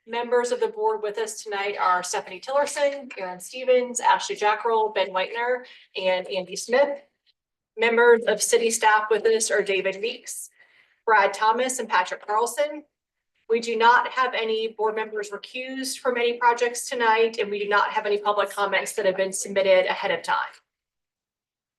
Members of the board with us tonight are Stephanie Tillerson, Aaron Stevens, Ashley Jackrell, Ben Whitener, and Andy Smith. Members of city staff with us are David Meeks, Brad Thomas, and Patrick Carlson. We do not have any board members recused from any projects tonight, and we do not have any public comments that have been submitted ahead of time.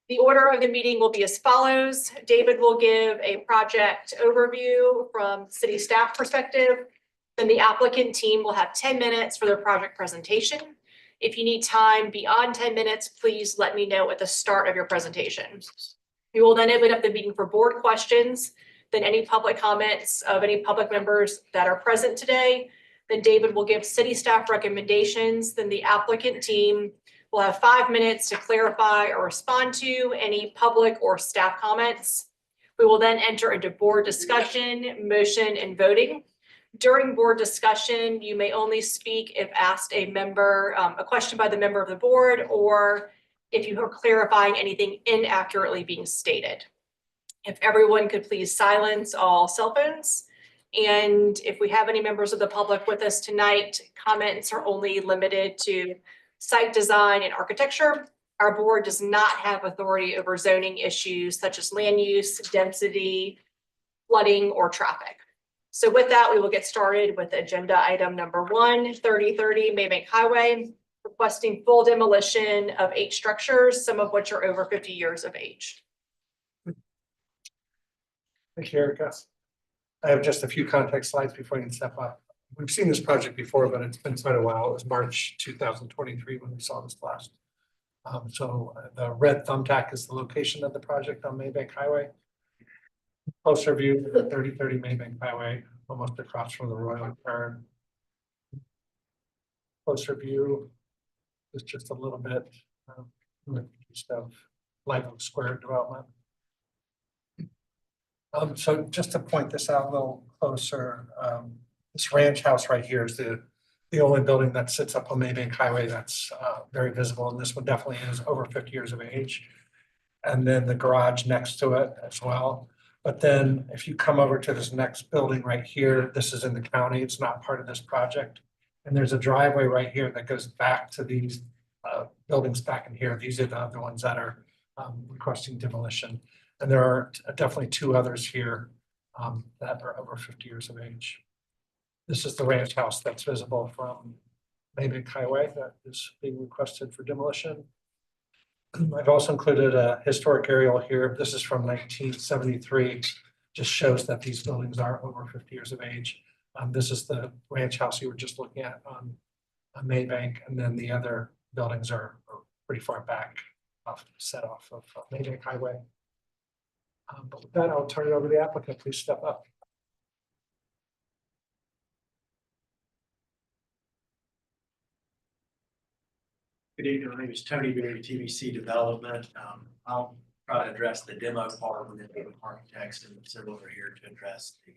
The order of the meeting will be as follows. David will give a project overview from city staff perspective. Then the applicant team will have 10 minutes for their project presentation. If you need time beyond 10 minutes, please let me know at the start of your presentation. We will then open up the meeting for board questions, then any public comments of any public members that are present today. Then David will give city staff recommendations. Then the applicant team will have 5 minutes to clarify or respond to any public or staff comments. We will then enter into board discussion, motion, and voting. During board discussion, you may only speak if asked a question by the member of the board, or if you are clarifying anything inaccurately being stated. If everyone could please silence all cell phones. And if we have any members of the public with us tonight, comments are only limited to site design and architecture. Our board does not have authority over zoning issues such as land use, density, flooding, or traffic. So with that, we will get started with agenda item number 1, 3030 Maybank Highway, requesting full demolition of 8 structures, some of which are over 50 years of age. Thank you, Erica. I have just a few context slides before you can step up. We've seen this project before, but it's been quite a while. It was March 2023 when we saw this last. The red thumbtack is the location of the project on Maybank Highway. Closer view of the 3030 Maybank Highway, almost across from the Royal Turn. Closer view is just a little bit east of Live Oak Square development. So just to point this out a little closer, this ranch house right here is the only building that sits up on Maybank Highway that's very visible, and this one definitely is over 50 years of age. And then the garage next to it as well. But then if you come over to this next building right here, this is in the county, it's not part of this project. And there's a driveway right here that goes back to these buildings back in here. These are the other ones that are requesting demolition. And there are definitely 2 others here that are over 50 years of age. This is the ranch house that's visible from Maybank Highway that is being requested for demolition. I've also included a historic aerial here. This is from 1973. Just shows that these buildings are over 50 years of age. This is the ranch house you were just looking at on Maybank, and then the other buildings are pretty far back off of Maybank Highway. But with that, I'll turn it over to the applicant. Please step up. Good evening. My name is Tony Berry, TBC Development. I'll try to address the demo part, and then the architects and several are here to address the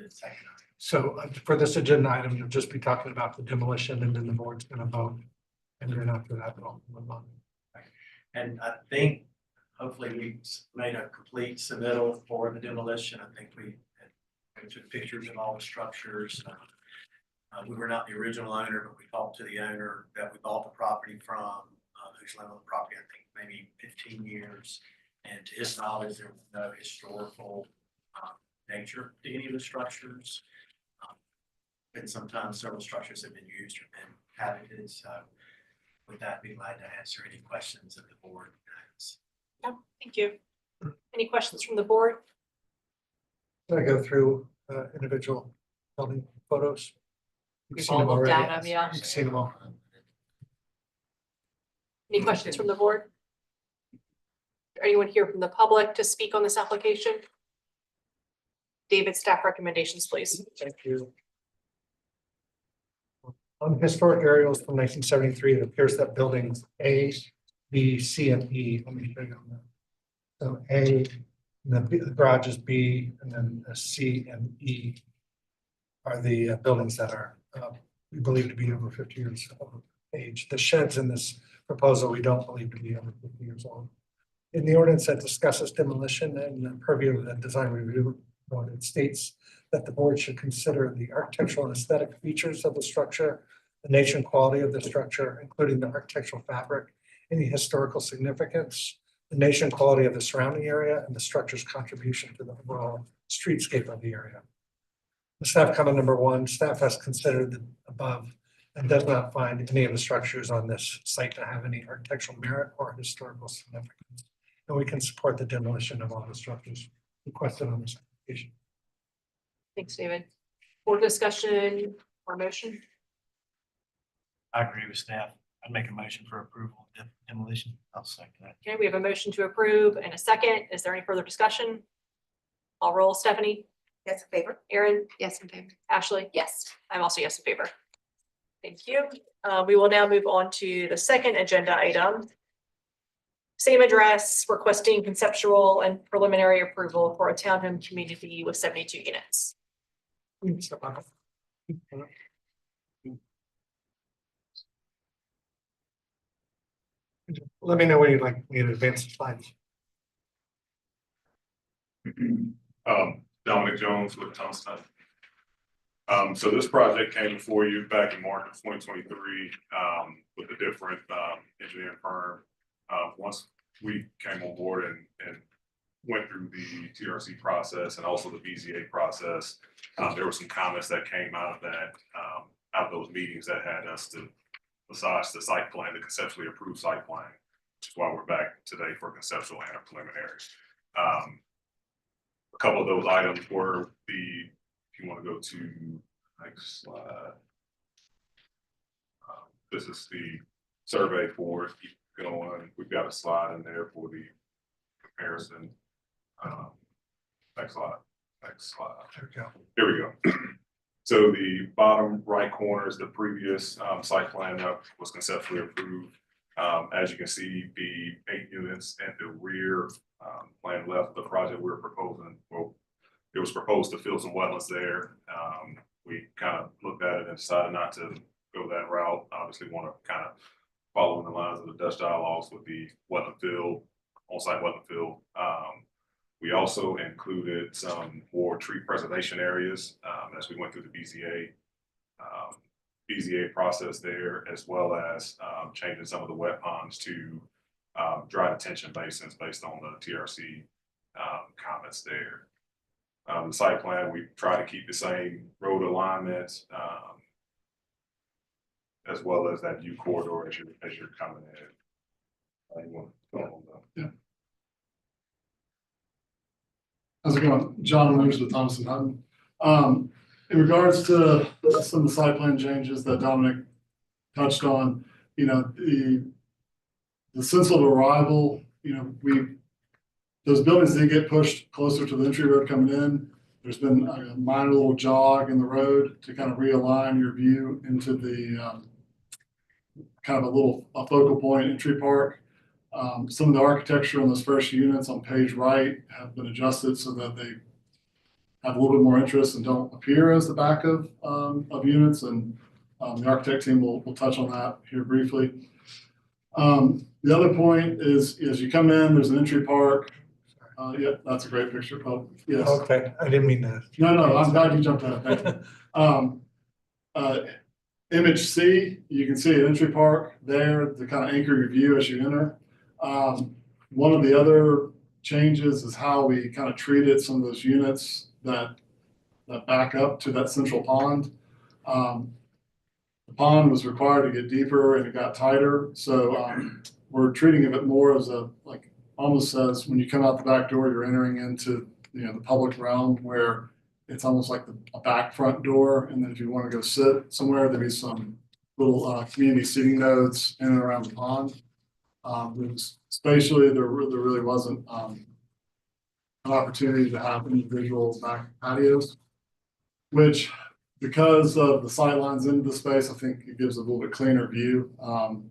second item. So for this agenda item, you'll just be talking about the demolition, and then the board's going to vote. And then after that, we'll move on. And I think hopefully we made a complete submittal for the demolition. I think we took pictures of all the structures. We were not the original owner, but we talked to the owner that we bought the property from, who's lived on the property, I think maybe 15 years. And to his knowledge, there was no historical nature to any of the structures. And sometimes several structures have been used or been habited. So with that, be glad to answer any questions that the board has. Yeah, thank you. Any questions from the board? Can I go through individual building photos? You've seen them already. Yeah. You've seen them all. Any questions from the board? Anyone here from the public to speak on this application? David, staff recommendations, please. Thank you. On historic aerials from 1973, it appears that buildings A, B, C, and E. Let me show you on that. So A, and the garage is B, and then C and E are the buildings that are we believe to be over 50 years of age. The sheds in this proposal we don't believe to be over 50 years old. In the ordinance that discusses demolition and the purview of the design review One, it states that the board should consider the architectural and aesthetic features of the structure, the nature and quality of the structure, including the architectural fabric, any historical significance, the nature and quality of the surrounding area, and the structure's contribution to the overall streetscape of the area. The staff comment number one, staff has considered the above and does not find any of the structures on this site to have any architectural merit or historical significance. And we can support the demolition of all the structures requested on this application. Thanks, David. Board discussion or motion? I agree with staff. I'd make a motion for approval of demolition. I'll second that. Okay, we have a motion to approve and a second. Is there any further discussion? I'll roll. Stephanie? Yes, in favor. Erin? Yes, in favor. Ashley? Yes. I'm also yes in favor. Thank you. We will now move on to the second agenda item. Same address, requesting conceptual and preliminary approval for a townhome community with 72 units. Let me know when you'd like me to advance the slides. Dominic Jones with Tungsten. So this project came before you back in March of 2023 with a different engineering firm. Once we came on board and went through the TRC process and also the BZA process, there were some comments that came out of that, out of those meetings that had us to massage the site plan, the conceptually approved site plan, which is why we're back today for conceptual and a preliminary. A couple of those items were if you want to go to next slide. This is the survey for it. Keep going. We've got a slide in there for the comparison. Next slide. Next slide. There we go. Here we go. So the bottom right corner is the previous site plan that was conceptually approved. As you can see, the 8 units at the rear plan left of the project we were proposing. Well, it was proposed to fill some wetlands there. We kind of looked at it and decided not to go that route. Obviously, want to kind of follow in the lines of the Dutch dialogues with the wetland fill, on-site wetland fill. We also included some more tree preservation areas as we went through the BZA process there, as well as changing some of the wet ponds to dry detention basins based on the TRC comments there. The site plan, we try to keep the same road alignments as well as that view corridor as you're coming in. You want to go on the, Yeah. How's it going? John Williams with Thompson Hutton. In regards to some of the site plan changes that Dominic touched on, you know, the sense of arrival, you know, those buildings did get pushed closer to the entry road coming in. There's been a minor little jog in the road to kind of realign your view into the kind of a focal point entry park. Some of the architecture on those first units on page right have been adjusted so that they have a little bit more interest and don't appear as the back of units. And the architect team will touch on that here briefly. The other point is, as you come in, there's an entry park. Yeah, that's a great picture. Oh, yes. Okay, I didn't mean that. No, I'm glad you jumped on it. Thank you. Image C, you can see an entry park there to kind of anchor your view as you enter. One of the other changes is how we kind of treated some of those units that back up to that central pond. The pond was required to get deeper and it got tighter. So we're treating it more as almost as when you come out the back door, you're entering into, you know, the public realm where it's almost like a back front door. And then if you want to go sit somewhere, there'd be some little community seating nodes in and around the pond. Spatially, there really wasn't an opportunity to have individual back patios, which, because of the sight lines into the space, I think it gives a little bit cleaner view,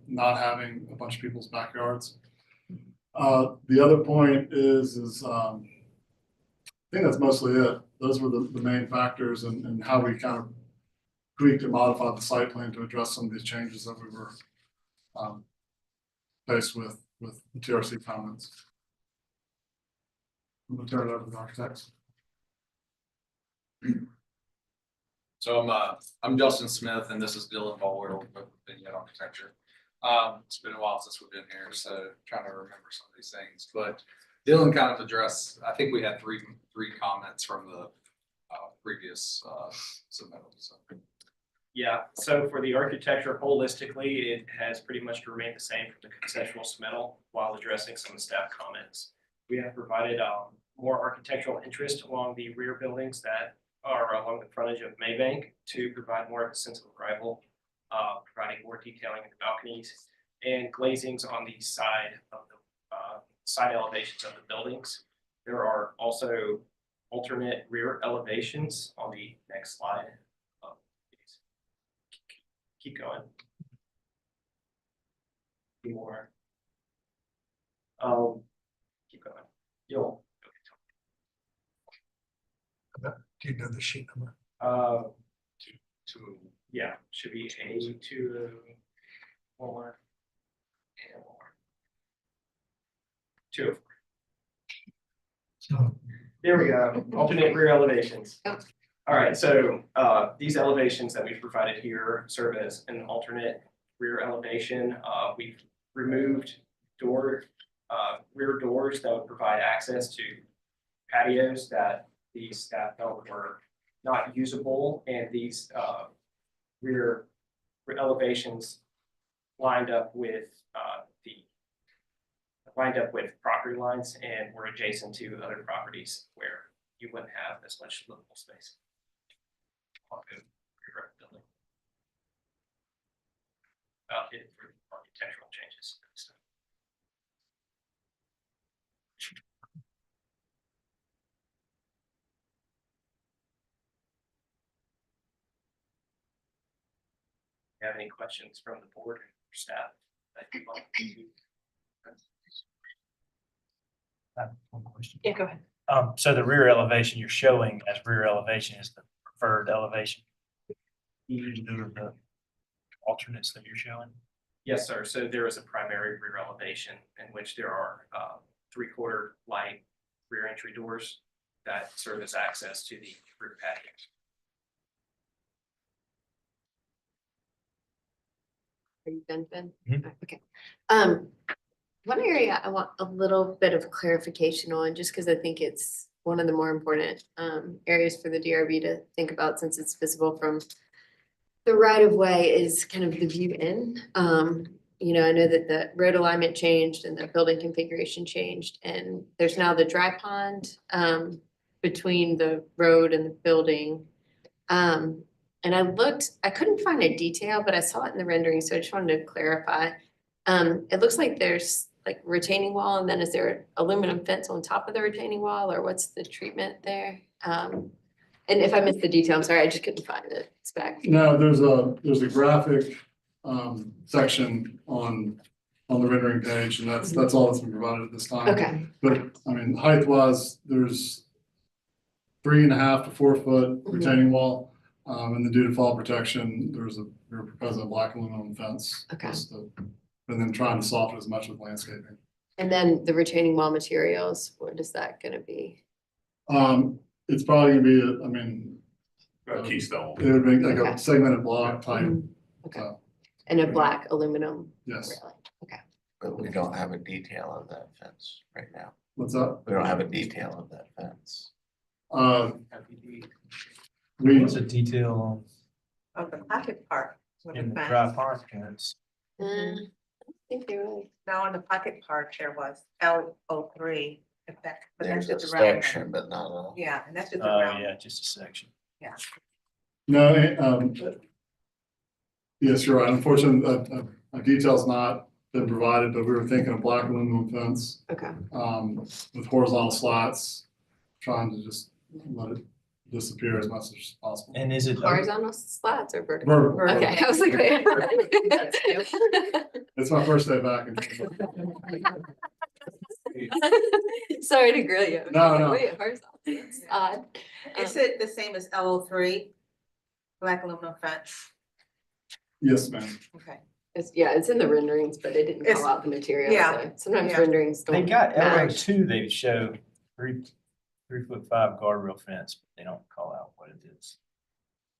not having a bunch of people's backyards. The other point is I think that's mostly it. Those were the main factors and how we kind of tweaked and modified the site plan to address some of these changes that we were faced with the TRC comments. I'm going to turn it over to the architects. So I'm Justin Smith and this is Dylan Ballwell with Vineyard Architecture. It's been a while since we've been here, so trying to remember some of these things, but Dylan kind of addressed, I think we had three comments from the previous submittal. So. Yeah, so for the architecture holistically, it has pretty much remained the same for the conceptual submittal while addressing some of the staff comments. We have provided more architectural interest along the rear buildings that are along the frontage of Maybank to provide more of a sense of arrival, providing more detailing in the balconies and glazings on the side of the side elevations of the buildings. There are also alternate rear elevations on the next slide. Keep going. More. Keep going. You'll. Do you know the sheet number? Yeah, should be A2, 1, and 1. 2. So, There we go. Alternate rear elevations. Oh. All right, so these elevations that we've provided here serve as an alternate rear elevation. We've removed rear doors that would provide access to patios that the staff felt were not usable, and these rear elevations lined up with property lines and were adjacent to other properties where you wouldn't have as much livable space. Building. About it for architectural changes. Have any questions from the board or staff that you want to? I have one question. Yeah, go ahead. So the rear elevation you're showing as rear elevation is the preferred elevation? Due to the alternates that you're showing? Yes, sir. So there is a primary rear elevation in which there are 3/4 light rear entry doors that serve as access to the rear patio. Are you done, Ben? Mhm. Okay. One area I want a little bit of clarification on, just because I think it's one of the more important areas for the DRB to think about, since it's visible from the right of way, is kind of the view in. You know, I know that the road alignment changed and the building configuration changed, and there's now the dry pond between the road and the building. And I couldn't find a detail, but I saw it in the rendering, so I just wanted to clarify. It looks like there's like retaining wall, and then is there aluminum fence on top of the retaining wall, or what's the treatment there? And if I missed the detail, I'm sorry, I just couldn't find the spec. No, there's a graphic section on the rendering page, and that's all that's been provided at this time. Okay, But I mean, height wise, there's 3.5 to 4 foot retaining wall. And then due to fall protection, we're proposing a black aluminum fence. Okay. And then trying to soften as much with landscaping. and then the retaining wall materials, what is that gonna be? It's probably gonna be, Keystone. it would be like Okay. a segmented block type. Mhm. Okay, So, and a black aluminum yes. railing. But we don't have a detail of that fence right now. What's up? We don't have a detail of that fence. We, What's a detail Of the pocket part. with in the the fence. dry park fence? I don't think they really. Now on the pocket part, there was L03. If that, but that's There's a just around. section, but not a. Yeah, and that's just Oh, around. yeah, just a section. Yeah. no, yes, you're right. Unfortunately, a detail's not been provided, but we were thinking of black aluminum fence, Okay, with horizontal slats, trying to just let it disappear as much as possible. And is it? horizontal slats or vertical? Vertical. Okay, I was like, wait. It's my first day back. Sorry to grill you. No, no. Wait, horizontal, that's odd. Is it the same as L03? Black aluminum fence? Yes, ma'am. Okay. It's in the renderings, but it didn't It's- call out the material, yeah, so sometimes yeah. renderings They don't. got match. LO2, they show 3'5" guardrail fence, but they don't call out what what it is.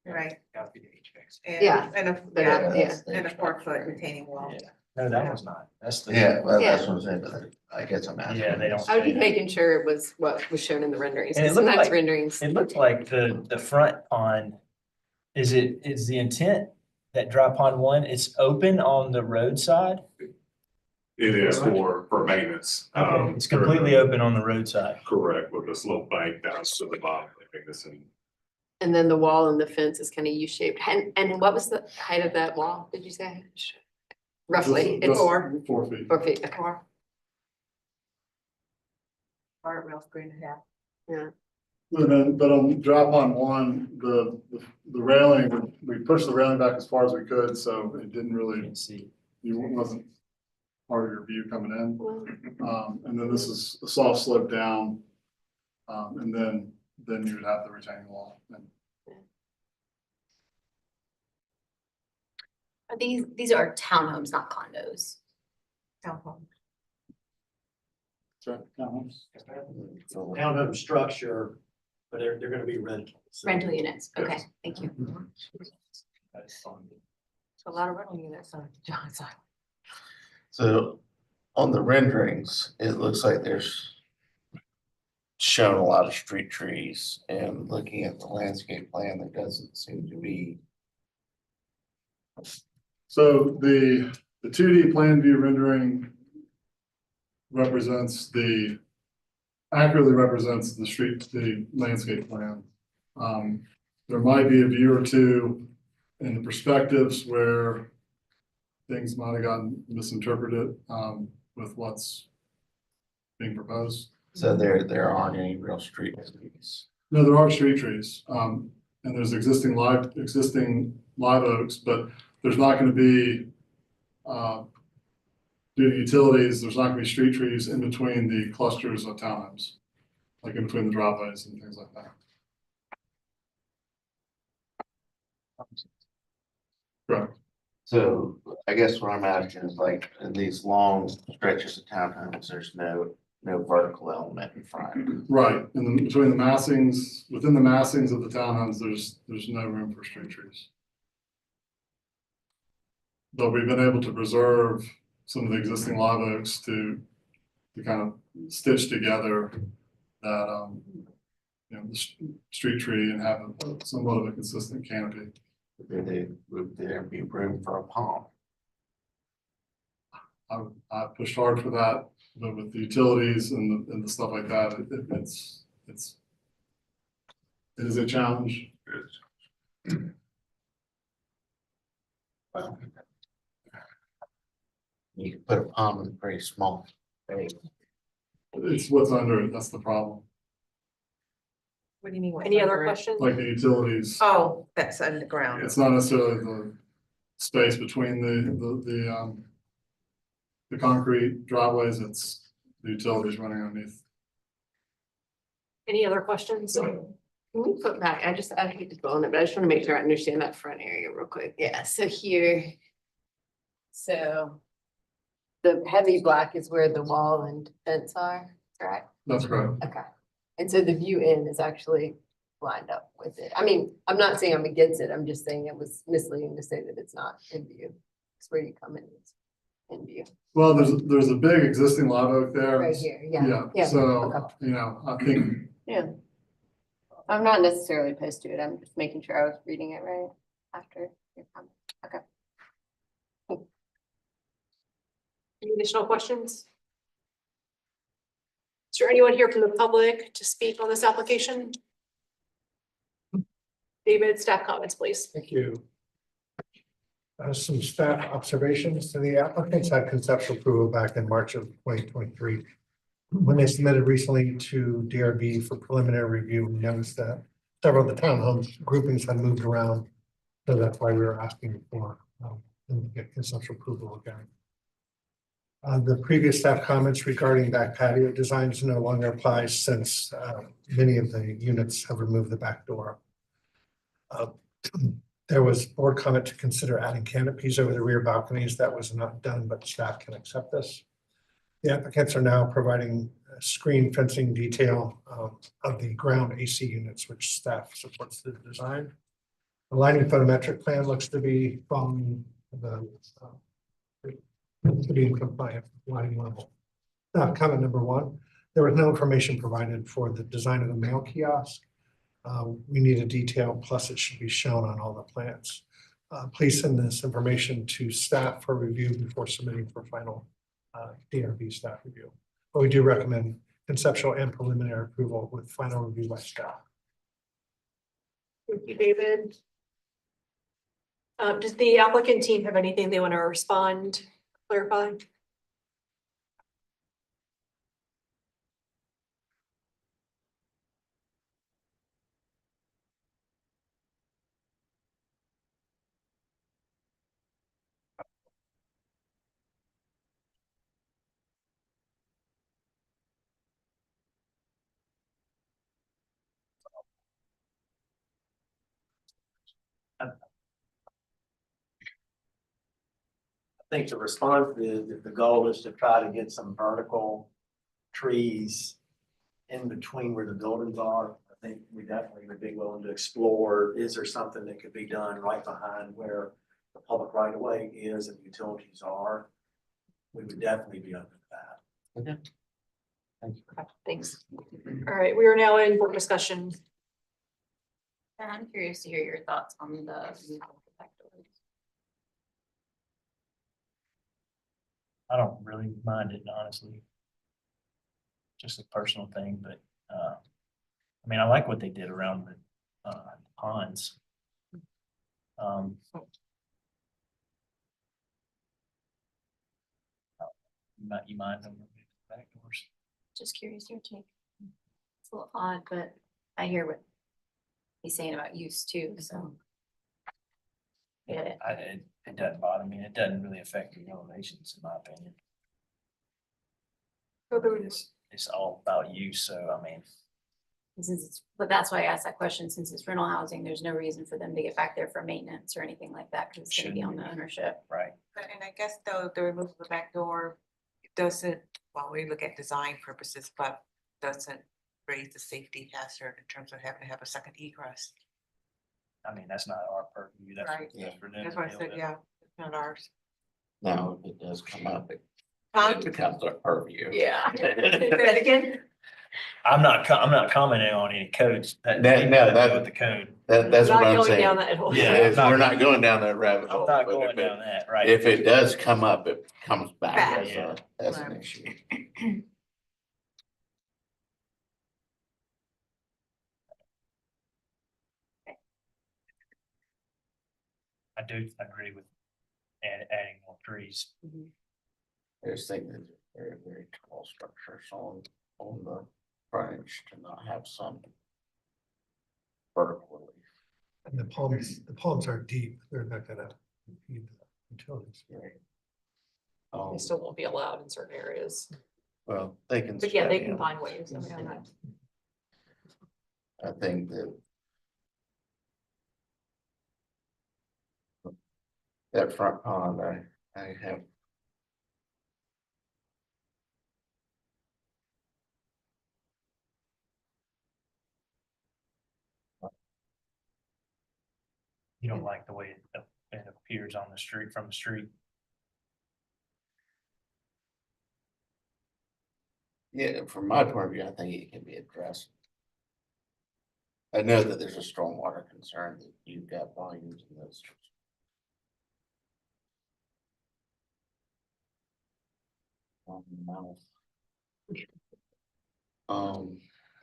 Right. Gotta be the HVAC. And, Yeah, and a, but, yeah, yeah. and a 4-foot retaining wall. Yeah. No, that was not, that's the. Yeah, well, Yeah. that's what I'm saying, but I guess I'm asking. Yeah, they don't. I was say just that. making sure it was what was shown in the renderings. And it 'Cause looked Sometimes like- renderings. It looked like the front pond, is the intent that dry pond one, it's open on the roadside? It is for maintenance. It's completely open on the roadside. Correct, with a slope bank down to the bottom, I think this in And then the wall and the fence is kind of U-shaped. And what was the height of that wall, did you say? Roughly, Just it's 4 feet. 4 feet, okay. Guardrails 3.5. Yeah, But on drop on one, the railing, we pushed the railing back as far as we could, so it didn't You really, can see. it wasn't part of your view coming in. well, And then this is a soft slope down. And then you would have the retaining wall. And These are townhomes, not condos. Townhome. so, Townhome structure, but they're gonna be rental. Rental units. Okay, thank you. It's a lot of rental units on John's side. So on the renderings, it looks like there's shown a lot of street trees, and looking at the landscape plan, there doesn't seem to be. So the 2D plan view rendering accurately represents the landscape plan. There might be a view or two in the perspectives where things might have gotten misinterpreted, with what's being proposed. So there aren't any real street trees. No, there are street trees, and there's existing live oaks, but there's not gonna be, due to utilities, there's not gonna be street trees in between the clusters of townhomes, like in between the driveways and things like that. Correct. So I guess what I'm asking is like, in these long stretches of townhomes, there's no vertical element in front. Right, and then between the massings, within the massings of the townhomes, there's no room for street trees. But we've been able to preserve some of the existing live oaks to kind of stitch together that, the street tree and have somewhat of a consistent canopy. Would there be room for a palm? I pushed hard for that, but with the utilities and the stuff like that, it is a challenge. Well, you could put a palm in a pretty small space. It's what's under it, that's the problem. What do you mean? what's Any other under it? questions? Like the utilities, Oh, that's underground. it's not necessarily the space between the concrete driveways, it's the utilities running underneath. Any other questions? Can we put back, I hate to dwell on it, but I just want to make sure I understand that front area real quick. Yeah, so here. So. The heavy black is where the wall and fence are, correct? That's correct. Okay. And so the view in is actually lined up with it. I mean, I'm not saying I'm against it. I'm just saying it was misleading to say that it's not in view. It's where you come in, it's in view, Well, there's a big existing live oak there. right here. Yeah, Yeah, so, okay. I think, Yeah. I'm not necessarily opposed to it. I'm just making sure I was reading it right after your comment. Okay. Any additional questions? Is there anyone here from the public to speak on this application? David, staff comments, please. Thank you. Some staff observations to the applicants had conceptual approval back in March of 2023. When they submitted recently to DRB for preliminary review, we noticed that several of the townhomes groupings had moved around. So that's why we were asking for them to get conceptual approval again. The previous staff comments regarding back patio designs no longer applies since many of the units have removed the back door. There was board comment to consider adding canopies over the rear balconies. That was not done, but staff can accept this. The applicants are now providing screen fencing detail of the ground AC units, which staff supports the design. The lighting photometric plan looks to be from the to be in compliant with lighting level. Comment number one, there was no information provided for the design of the mail kiosk. We need a detail, plus it should be shown on all the plans. Please send this information to staff for review before submitting for final DRB staff review. But we do recommend conceptual and preliminary approval with final review by staff. Thank you, David. Does the applicant team have anything they want to respond, clarify? I think the response is if the goal is to try to get some vertical trees in between where the buildings are, I think we definitely would be willing to explore, is there something that could be done right behind where the public right of way is and utilities are? We would definitely be open to that. Okay, thanks. All right, we are now in board discussion. And I'm curious to hear your thoughts on the back doors. I don't really mind it, honestly. Just a personal thing, but, I mean, I like what they did around the ponds. You mind them back doors? Just curious your take. It's a little odd, but I hear what he's saying about use too, so. Get it. It doesn't bother me. It doesn't really affect the elevations, in my opinion. It's all about use, so I mean. Since it's, but that's why I asked that question, since it's rental housing, there's no reason for them to get back there for maintenance or anything like that, because it's gonna be on the ownership. Right. And I guess though, the removal of the back door doesn't, well, we look at design purposes, but doesn't raise the safety hazard in terms of having to have a second egress. I mean, that's not our purview. Right. That's for them. That's to why I deal said, with. yeah, it's not ours. Now, if it does come up, it Huh? becomes our purview. Yeah. Say that again? I'm not commenting on any codes. No, that- With the code. That's what Not I'm going saying. down that hole. Yeah. Yes, we're not going down that rabbit I'm hole. not but going if it- down that, right? If it does come up, it comes back Back. as an Right. issue. I do agree with adding more trees. I just think that very, very tall structures on the frontage to not have some vertical relief. And the palms are deep. They're not gonna feed the utilities. They still won't be allowed in certain areas, Well, they can. but yeah, they stay can in. find ways. I mean, I think that front pond, I have. You don't like the way it appears on the street, from the street. Yeah, from my point of view, I think it can be addressed. I know that there's a stormwater concern that you've got volumes in those.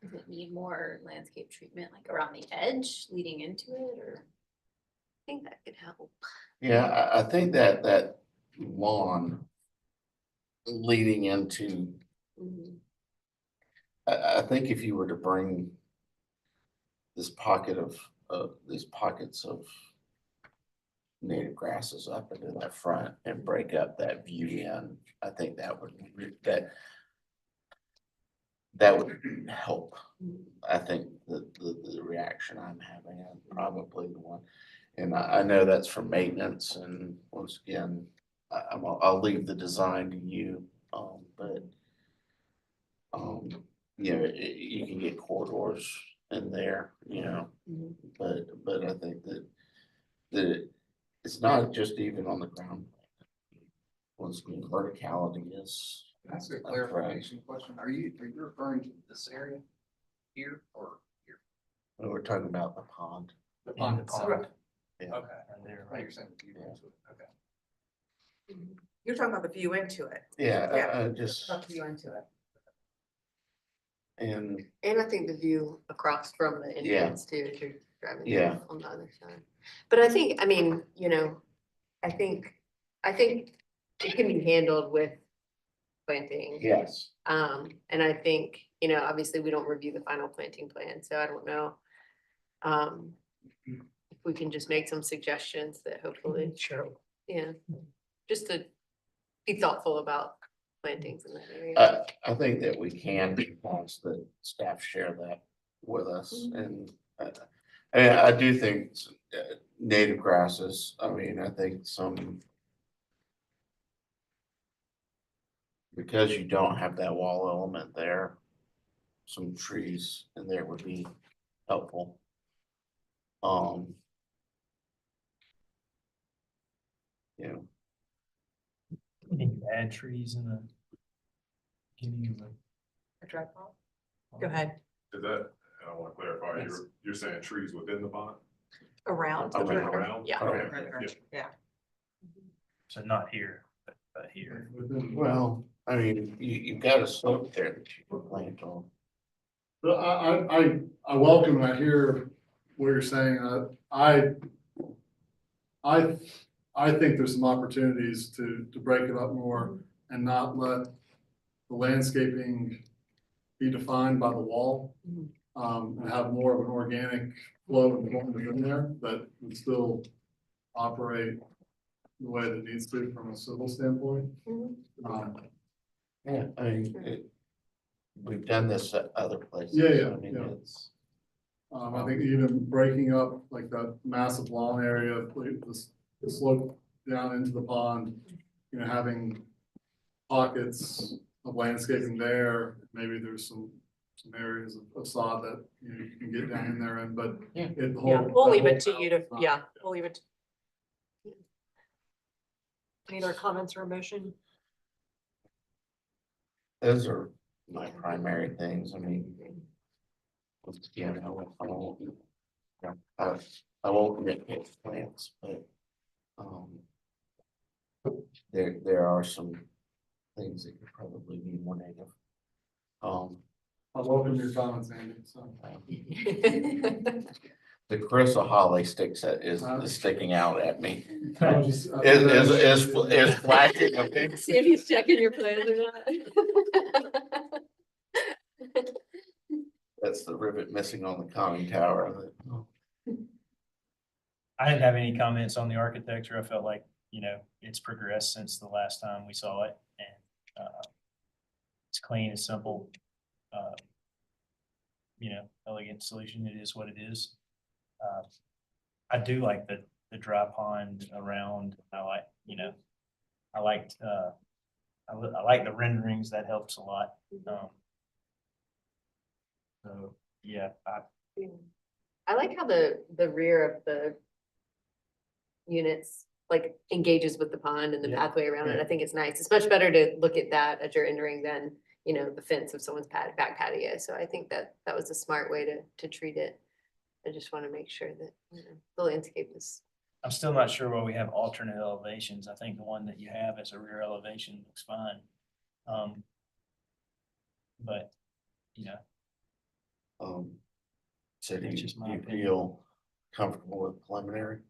Does it need more landscape treatment, like around the edge leading into it, or? I think that could help. Yeah, I think that lawn leading into, I think if you were to bring this pocket of these pockets of native grasses up into that front and break up that view in, I think that would help. I think the reaction I'm having, I'm probably the one. And I know that's for maintenance, and once again, I'll leave the design to you, but You know, you can get corridors in there, you know, Mhm. but I think that it's not just even on the ground. Once verticality is. That's a a threat. clarification question. Are you referring to this area here or here? When we're talking about the pond. The In pond the itself? pond. Yeah. Okay. Right there, Oh, right? you're saying the view into it. Okay. You're talking about the view into it. Yeah, Yeah. I just, About the view into it. and And I think the view across from the Yeah. entrance too, if you're driving Yeah. on the other side. But I think, I mean, you know, I think it can be handled with planting. yes, And I think, you know, obviously we don't review the final planting plan, so I don't know. If we can just make some suggestions that hopefully, Sure. yeah, just to be thoughtful about plantings in that area. I think that we can, once the staff share that with us and I do think native grasses, I mean, I think some. Because you don't have that wall element there, some trees in there would be helpful. You know, Can you add trees in the beginning of the? A dry pond? Go ahead. Is that, I want to clarify, you're saying trees within the pond? Around. Around? Yeah. Okay, Right, yeah. So not here, but here. well, I mean, you've got a slope there that you can plant on. But I welcome, and I hear what you're saying. I think there's some opportunities to break it up more and not let the landscaping be defined by the wall. And have more of an organic flow and development in there that would still operate the way that it needs to from a civil standpoint. Yeah, I mean, we've done this at other places. Yeah, I mean, yeah. it's, I think even breaking up like that massive lawn area, like the slope down into the pond, you know, having pockets of landscaping there, maybe there's some areas of sod that, you know, you can get down in there and, but Yeah. it. the Yeah, whole- we'll that leave whole it to you to, balance is not- yeah, we'll leave it. Any other comments or motion? those are my primary things. I mean. Yeah, I won't nitpick plants, but. There are some things that could probably be more native. I welcome your comments, Andy, so. The Carissa Holly is sticking out at me. I was just- I- Is flashing a big. See if he's checking your plans or not. That's the rivet missing on the conning tower. I didn't have any comments on the architecture. I felt like, you know, it's progressed since the last time we saw it and, it's clean, it's simple. You know, elegant solution. It is what it is. I do like the dry pond around. I like, you know, I liked, I like the renderings. That helps a lot. So, yeah, I like how the rear of the units like engages with the pond and the Yeah. pathway around it. I think it's nice. It's much better to look at that as you're entering than, you know, the fence of someone's back patio. So I think that was a smart way to treat it. I just want to make sure that, you know, the landscape is. I'm still not sure why we have alternate elevations. I think the one that you have as a rear elevation looks fine. But, you know, So do That's you just my you opinion. feel comfortable with preliminary?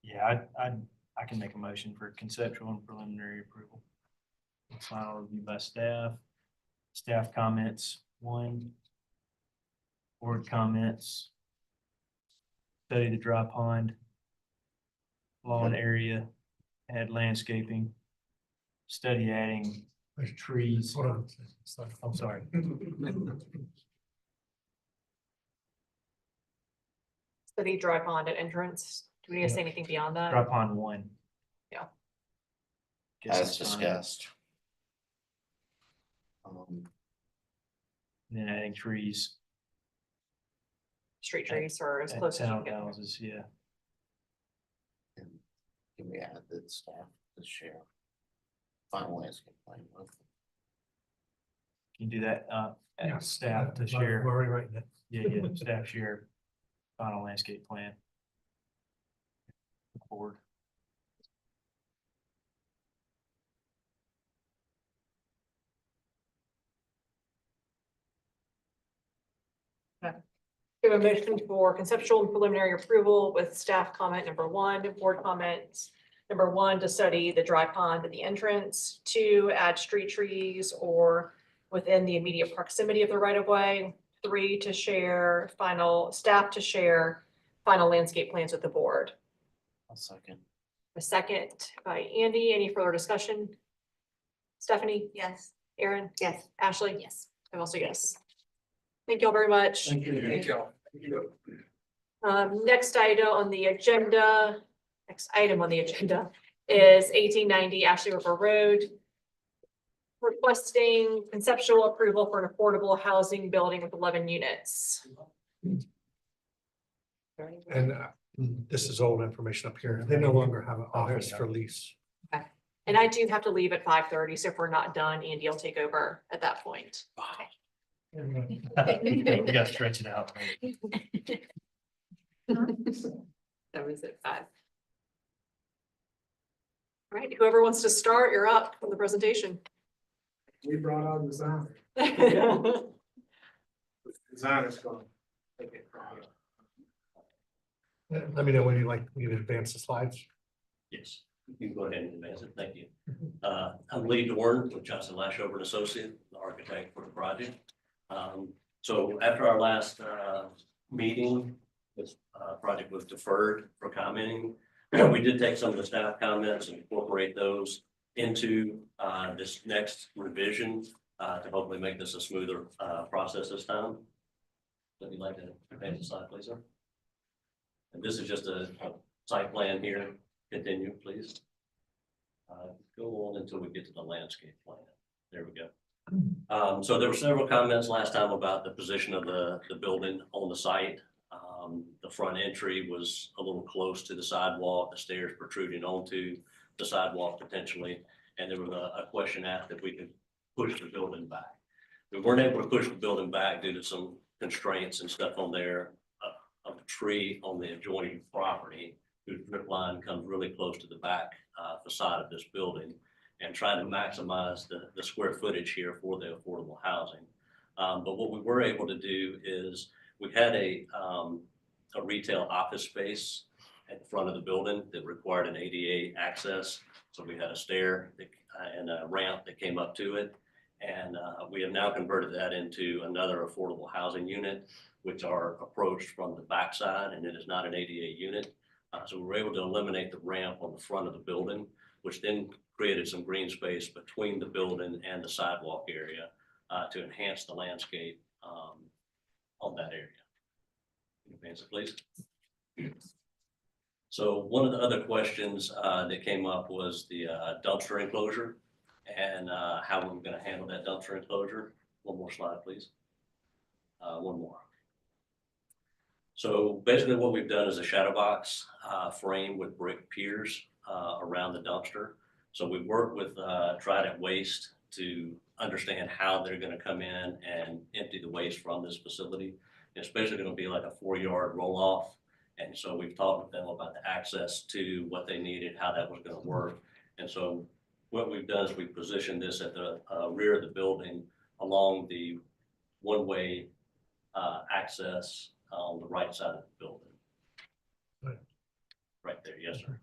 yeah, I can make a motion for conceptual and preliminary approval. Final review by staff, staff comments, 1. Board comments. Study the dry pond. Lawn area, add landscaping. Study adding trees. Hold on. I'm sorry. Study dry pond at entrance. Do we need to say anything beyond that? Dry pond 1. Yeah. Guess As it's fine. discussed. and then adding trees Street trees or as at close as you can get. townhouses, yeah. And can we add that staff to share final landscape plan with them? Can you do that, Yeah. add staff to We're share, already writing it. yeah, staff share final landscape plan. Board. We have a motion for conceptual and preliminary approval with staff comment number one, board comments. Number one, to study the dry pond at the entrance, two, add street trees or within the immediate proximity of the right of way. Three, to share staff to share final landscape plans with the board. I'll second. A second by Andy. Any further discussion? Stephanie? Yes. Aaron? Yes. Ashley? Yes. I'm also yes. Thank you all very much. Thank you. Thank y'all. Thank you. Next item on the agenda is 1890 Ashley River Road. Requesting conceptual approval for an affordable housing building with 11 units. And this is old information up here. They no longer have an office for lease. And I do have to leave at 5:30, so if we're not done, Andy will take over at that point. We gotta stretch it out. That was at 5. All right, whoever wants to start, you're up for the presentation. We brought out design. Design is gonna take it from here. Let me know when you like me to advance the slides. Yes, you can go ahead and advance it. Thank you. I'm Lee Dorn with Johnson Lashover and Associate, the architect for the project. So after our last meeting, this project was deferred for commenting. We did take some of the staff comments and incorporate those into this next revision to hopefully make this a smoother process this time. Would you like to advance the slide, please, sir? And this is just a site plan here. Continue, please. Go on until we get to the landscape plan. There we go. So there were several comments last time about the position of the building on the site. The front entry was a little close to the sidewalk, the stairs protruding onto the sidewalk potentially. And there was a question asked if we could push the building back. We weren't able to push the building back due to some constraints and stuff on there of the tree on the adjoining property, whose drip line comes really close to the back facade of this building, and trying to maximize the square footage here for the affordable housing. But what we were able to do is we had a retail office space at the front of the building that required an ADA access. So we had a stair and a ramp that came up to it. And we have now converted that into another affordable housing unit, which are approached from the backside, and it is not an ADA unit. So we were able to eliminate the ramp on the front of the building, which then created some green space between the building and the sidewalk area to enhance the landscape on that area. Advance it, please. So one of the other questions that came up was the dumpster enclosure and how we're going to handle that dumpster enclosure. One more slide, please. One more. So basically what we've done is a shadow box frame with brick piers around the dumpster. So we worked with Trident Waste to understand how they're going to come in and empty the waste from this facility. It's basically going to be like a 4-yard roll off. And so we've talked with them about the access to what they needed, how that was going to work. And so what we've done is we've positioned this at the rear of the building along the one-way access on the right side of the building. Right there, yes, sir.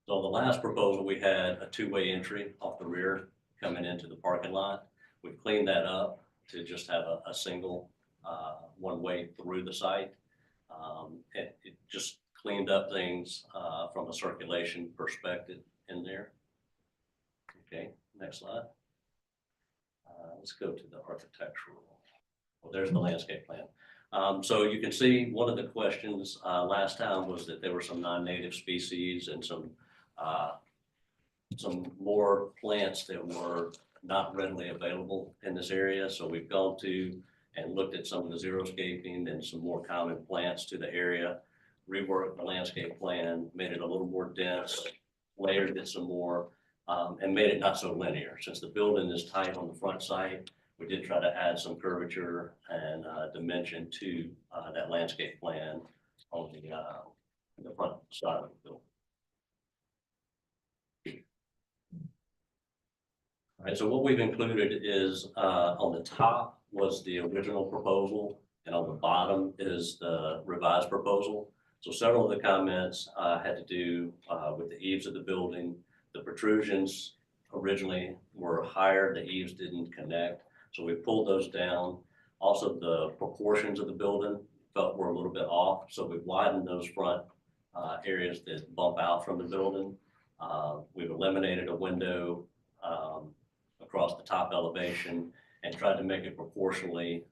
So on the last proposal, we had a 2-way entry off the rear coming into the parking lot. We've cleaned that up to just have a single one-way through the site. It just cleaned up things from a circulation perspective in there. Okay, next slide. Let's go to the architectural. Well, there's the landscape plan. So you can see one of the questions last time was that there were some non-native species and some more plants that were not readily available in this area. So we've gone to and looked at some of the xeriscaping and some more common plants to the area, reworked the landscape plan, made it a little more dense, layered it some more, and made it not so linear. Since the building is tight on the front side, we did try to add some curvature and dimension to that landscape plan on the front side of the building. All right, so what we've included is on the top was the original proposal, and on the bottom is the revised proposal. So several of the comments had to do with the eaves of the building. The protrusions originally were higher, the eaves didn't connect, so we pulled those down. Also, the proportions of the building felt were a little bit off, so we widened those front areas that bump out from the building. We've eliminated a window across the top elevation and tried to make it proportionally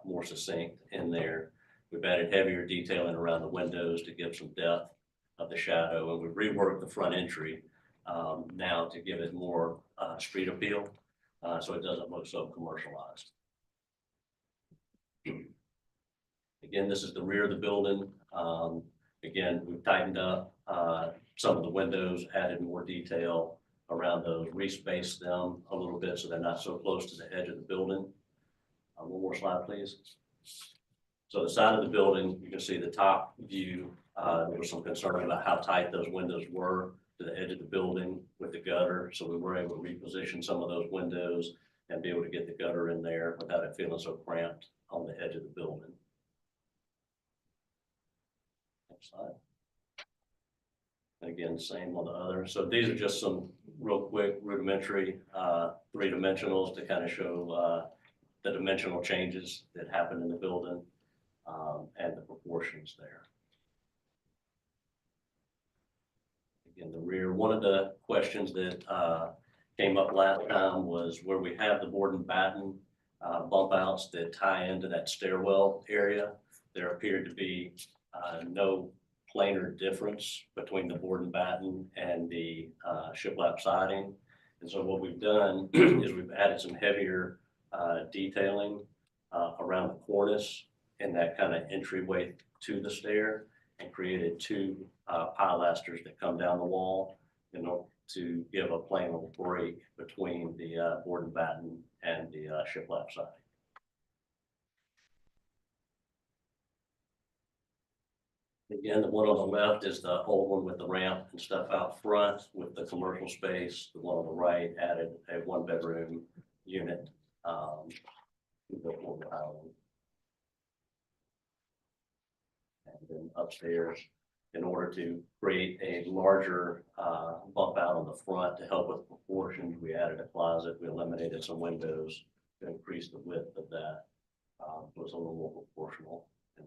more succinct in there. We've added heavier detailing around the windows to give some depth of the shadow, and we've reworked the front entry now to give it more street appeal, so it doesn't look so commercialized. Again, this is the rear of the building. Again, we've tightened up some of the windows, added more detail around those, respaced them a little bit so they're not so close to the edge of the building. One more slide, please. So the side of the building, you can see the top view. There was some concern about how tight those windows were to the edge of the building with the gutter. So we were able to reposition some of those windows and be able to get the gutter in there without it feeling so cramped on the edge of the building. Next slide. And again, same on the other. So these are just some real quick rudimentary 3-dimensionals to kind of show the dimensional changes that happen in the building and the proportions there. Again, the rear, one of the questions that came up last time was where we have the board and batten bump outs that tie into that stairwell area. There appeared to be no planar difference between the board and batten and the shiplap siding. And so what we've done is we've added some heavier detailing around the cornice and that kind of entryway to the stair, and created 2 pilasters that come down the wall in order to give a planable break between the board and batten and the shiplap siding. Again, the one on the left is the old one with the ramp and stuff out front with the commercial space. The one on the right added a 1-bedroom unit. And then upstairs, in order to create a larger bump out on the front to help with proportions, we added a closet. We eliminated some windows to increase the width of that. So it's a little more proportional in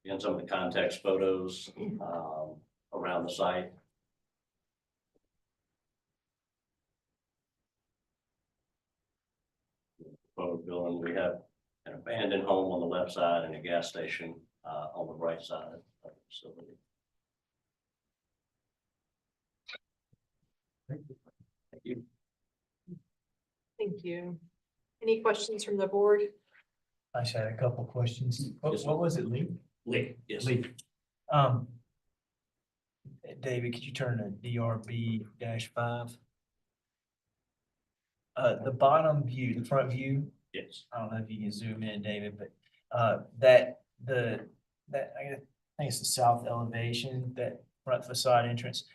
there. And some of the context photos around the site. Photo building, we have an abandoned home on the left side and a gas station on the right side of the facility. Thank you. Thank you. Any questions from the board? I just had a couple questions. What was it, Lee? Lee, yes. Lee. David, could you turn to DRB-5? The bottom view, the front view. Yes. I don't know if you can zoom in, David, but I think it's the south elevation, that front facade entrance.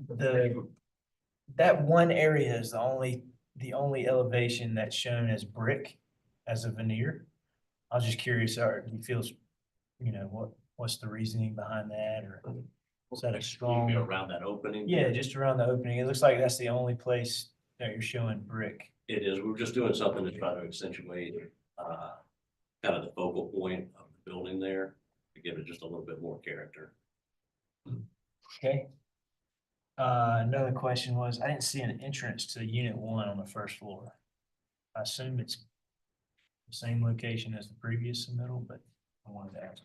That one area is the only elevation that's shown as brick, as a veneer. I was just curious, do you feel, what's the reasoning behind that, or is that a strong? Around that opening? Yeah, just around the opening. It looks like that's the only place that you're showing brick. It is. We're just doing something to try to accentuate kind of the focal point of the building there, to give it just a little bit more character. Okay. Another question was, I didn't see an entrance to Unit 1 on the first floor. I assume it's the same location as the previous submittal, but I wanted to ask.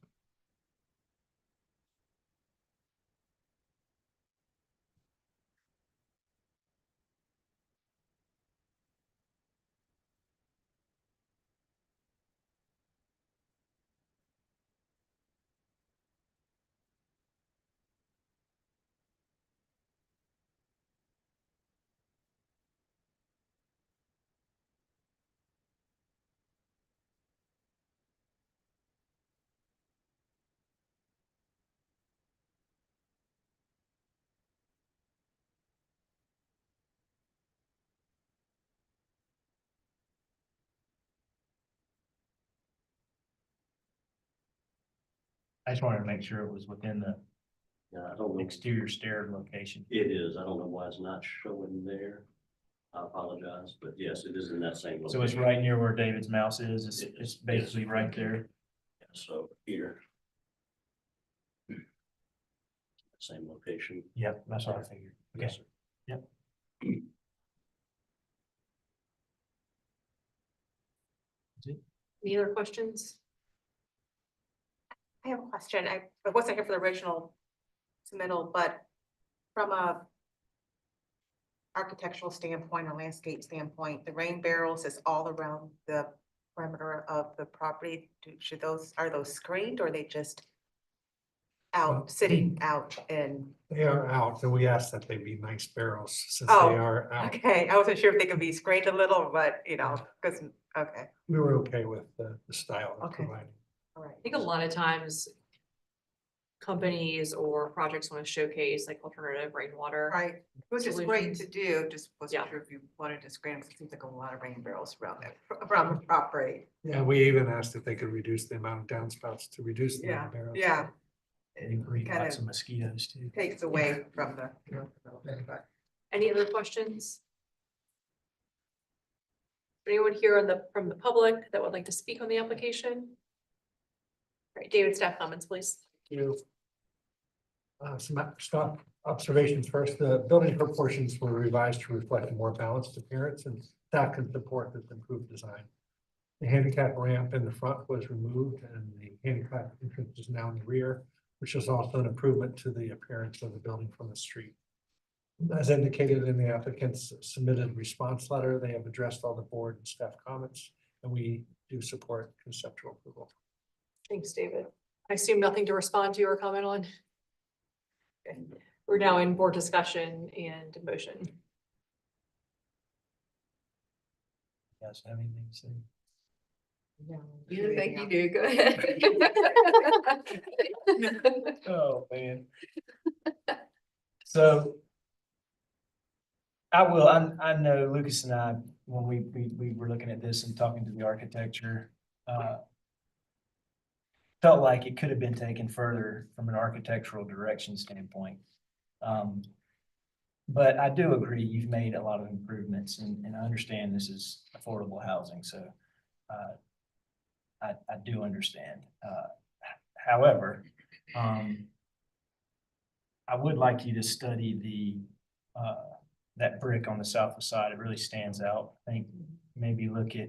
I just wanted to make sure it was within the Yeah, I don't know. exterior stair location. It is. I don't know why it's not showing there. I apologize, but yes, it is in that same location. So it's right near where David's mouse is. It's basically right there. Yeah, so here. Same location. Yep, that's what I figured. Okay. Yes, sir. Yep. Any other questions? I have a question. I wasn't here for the original submittal, but from a architectural standpoint, a landscape standpoint, the rain barrels is all around the perimeter of the property. Should those, are those screened or are they just out, sitting out in? They are out, and we asked that they be nice barrels since Oh, they are out. Okay, I wasn't sure if they could be screened a little, but you know, because, okay, We were okay with the style of Okay. providing. all right. I think a lot of times companies or projects want to showcase like alternative rainwater. Right, which is great to Solutions. do, just wasn't Yeah. sure if you wanted to screen, because it seems like a lot of rain barrels around it, around the property. Yeah, we even asked if they could reduce the amount of downspouts to reduce the amount of barrels. Yeah. They breed Kind lots of of mosquitoes too. takes away from the. But Any other questions? Anyone here from the public that would like to speak on the application? All right, David, staff comments, please. You. Some stop observations first. The building proportions were revised to reflect a more balanced appearance, and staff can support this improved design. The handicap ramp in the front was removed, and the handicap entrance is now in the rear, which is also an improvement to the appearance of the building from the street. As indicated in the applicant's submitted response letter, they have addressed all the board and staff comments, and we do support conceptual approval. Thanks, David. I assume nothing to respond to or comment on. Okay. We're now in board discussion and motion. You guys have anything to say? You think you do, go ahead. Oh, man. So. I know Lucas and I, when we were looking at this and talking to the architecture, felt like it could have been taken further from an architectural direction standpoint. But I do agree, you've made a lot of improvements and I understand this is affordable housing, so I do understand. However, I would like you to study that brick on the south side. It really stands out. I think maybe look at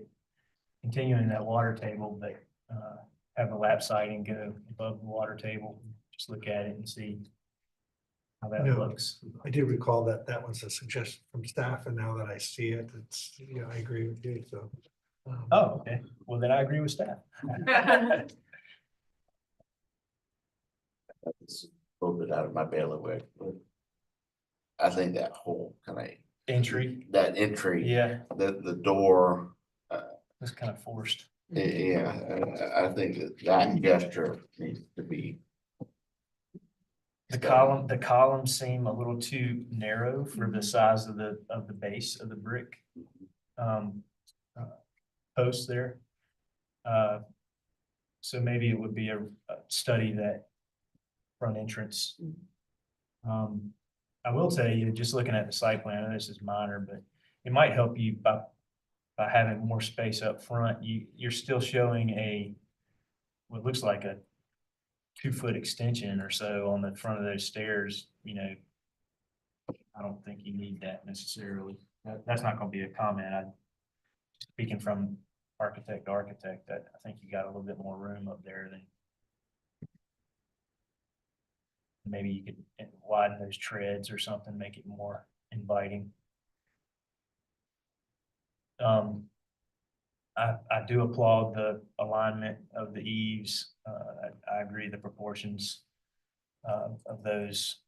continuing that water table, but have the lap siding go above the water table. Just look at it and see how that No. looks. I do recall that that was a suggestion from staff, and now that I see it, it's, you know, I agree with you, so. Oh, okay. Well, then I agree with staff. It's a little bit out of my bailiwick, but I think that whole kind of, Entry, that entry, yeah, the door, that's kind of forced. yeah, I think that gesture needs to be. The columns seem a little too narrow for the size of the base of the brick. Post there. So maybe it would be a study that front entrance. I will tell you, just looking at the site plan, and this is minor, but it might help you by having more space up front. You're still showing what looks like a 2-foot extension or so on the front of those stairs. You know, I don't think you need that necessarily. That's not going to be a comment. Speaking from architect to architect, I think you got a little bit more room up there than. Maybe you could widen those treads or something, make it more inviting. I do applaud the alignment of the eaves. I agree the proportions of those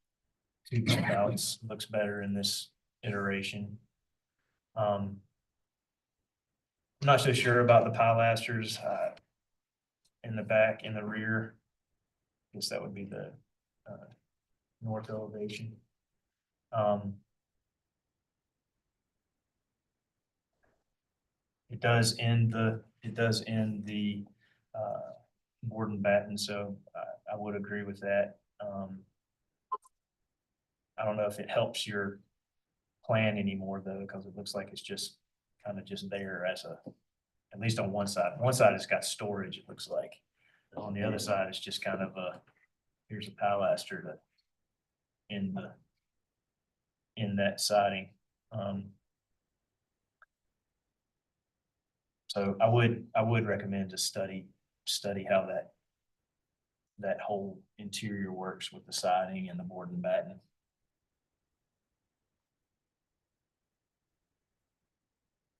two spouts looks better in this iteration. I'm not so sure about the pilasters in the back, in the rear. I guess that would be the north elevation. It does end the board and batten, so I would agree with that. I don't know if it helps your plan anymore though, because it looks like it's just kind of just there as a, at least on one side. One side it's got storage, it looks like. On the other side, it's just kind of a, here's a pilaster to in that siding. So I would recommend to study how that whole interior works with the siding and the board and batten.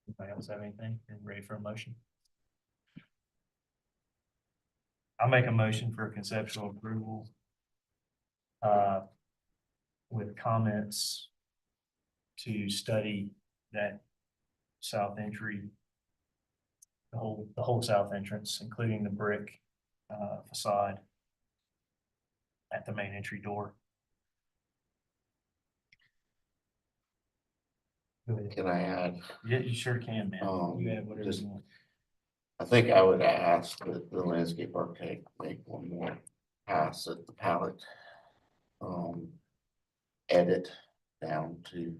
Anybody else have anything? Are you ready for a motion? I'll make a motion for conceptual approval. With comments to study that south entry. The whole south entrance, including the brick facade. At the main entry door. Go ahead. Can I add? Yeah, you sure can, man. You add whatever just- you want. I think I would ask that the landscape architect make one more pass at the palette. Edit down to,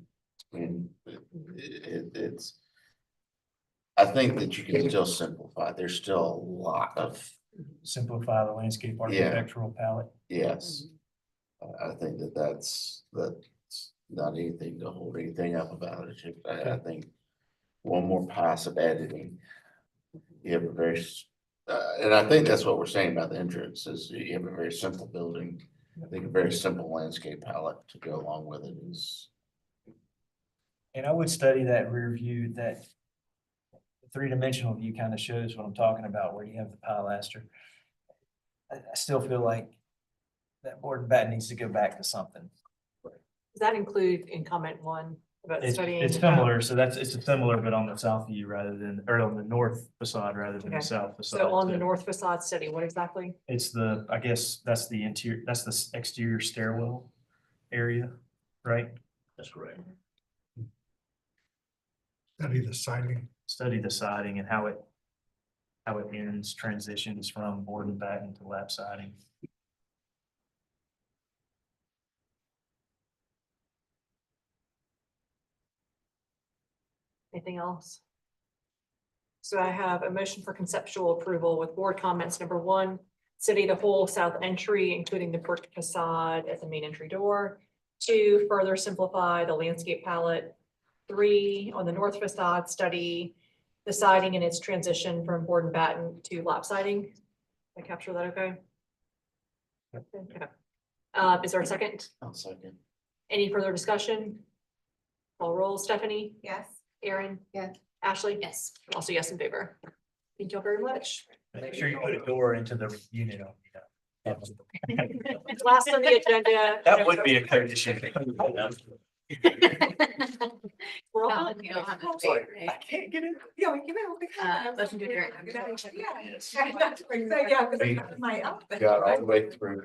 I mean, it's. I think that you can still simplify. There's still a lot of, Simplify the landscape architectural palette. yes. I think that's not anything to hold anything up about it. I think one more pass of editing. You have a very, and I think that's what we're saying about the entrance is you have a very simple building. I think a very simple landscape palette to go along with it is. And I would study that rear view, that three-dimensional view kind of shows what I'm talking about, where you have the pilaster. I still feel like that board and batten needs to go back to something. Does that include in comment one about studying? It's similar, so it's similar, but on the south view rather than, or on the north facade rather than the Okay. south facade. So on the north facade study, what exactly? It's the, I guess, that's the interior, that's the exterior stairwell area, right? That's correct. Study the siding. Study the siding and how it ends, transitions from board and batten to lap siding. Anything else? So I have a motion for conceptual approval with board comments. Number one, study the whole south entry, including the brick facade at the main entry door. Two, further simplify the landscape palette. Three, on the north facade, study the siding and its transition from board and batten to lap siding. Did I capture that okay? Okay. Is there a second? I'll second. Any further discussion? Call roll, Stephanie, Yes. Aaron? Yeah. Ashley? Yes. I'm also yes in favor. Thank you all very much. Make sure you put a door into the unit on, Last on the agenda. That would be a code issue. We're all Well, done. you don't have to It's like, wait, right? I can't get in. Yeah, we can. Motion to adjourn. Yeah. Got all the way through.